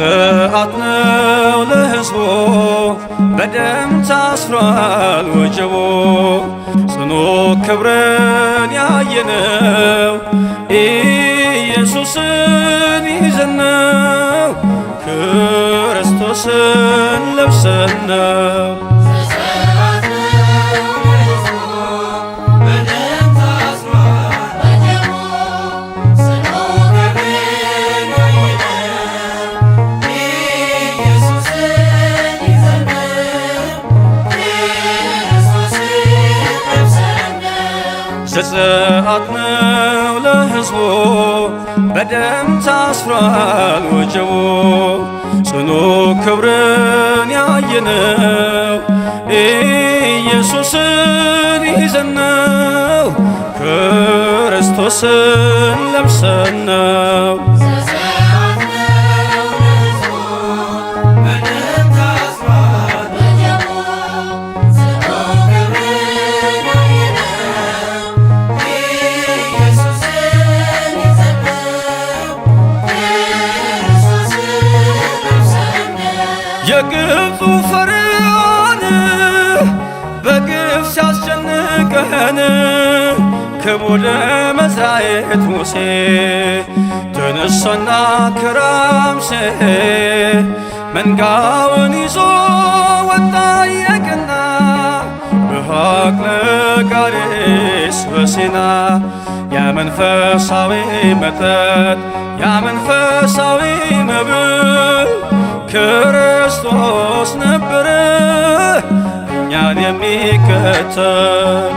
ዘጸአት ነው ለሕዝቡ በደም ታስሯል ወጀቡ ጽኑ ክብርን ያየነው ኢየሱስን ይዘን ነው ክርስቶስን ለብሰን ነው። ዘጸአት ነው ለሕዝቡ በደም ታስሯል ወጀቡ ጽኑ ክብርን ያየነው ኢየሱስን ይዘን ነው ክርስቶስን ለብሰን ነው። የግብፁ ፈርዖን በግፍ ሲያስጨንቀን ከቦደ መሥራኤት ሙሴ ተነሳና ከራምሴ መንጋውን ይዞ ወጣ የቀና በሐቅለ ቃዴስ በሲና ያ መንፈሳዊ መጠጥ ያ መንፈሳዊ መብል ክርስቶስ ነበረ እኛን የሚከተል።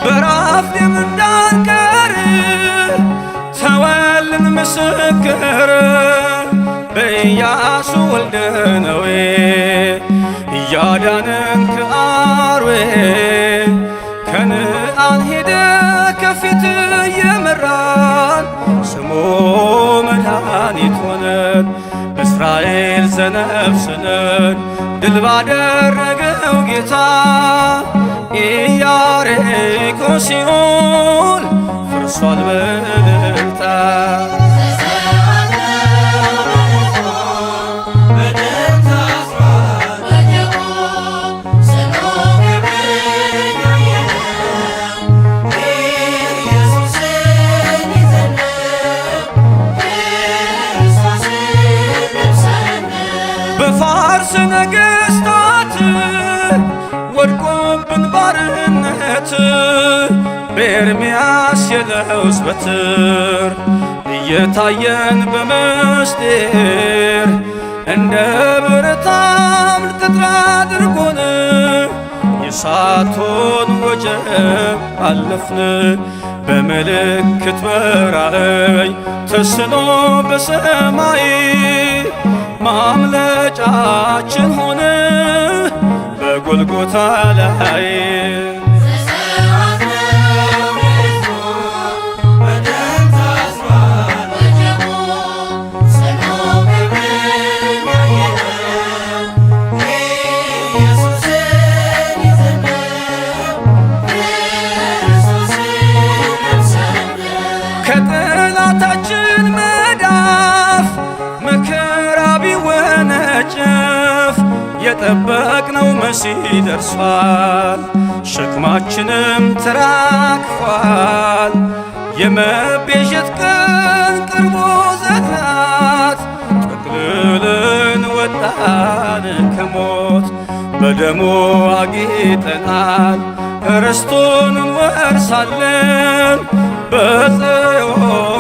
በራፊም እንዳንቀር ተወልን ምስክር በኢያሱ ወልደ ነዌ እያዳነን ከአርዌ ከነዓን ሄደ ከፊት የመራን ስሙ መድኃኒት ሆነን እስራኤል ዘነፍስነን ድል ባደረገው ጌታ ኢያሪኮ ሲኦል ፈርሷል በእልልታ። በፋርስ ነገሥታት ወድቆብን ባርነት በኤርምያስ የለውዝ በትር እየታየን በምስጢር እንደ ብረታ አምድ ቅጥር አድርጎን የእሳቱን ወጀብ አለፍን በምልክት በራእይ ተስሎ በሰማይ ማምለጫችን ሆነ በጎልጎታ ላይ። ከጠላታችን መዳፍ መከራ ቢወነጨፍ የጠበቅነው መሲህ ደርሷል፣ ሸክማችንም ተራግፏል። የመቤዠት ቀን ቀርቦ ዘናት ጠቅልለን ወጣን ከሞት በደሙ አጊጠናል ርስቱን እንወርሳለን በጽዮን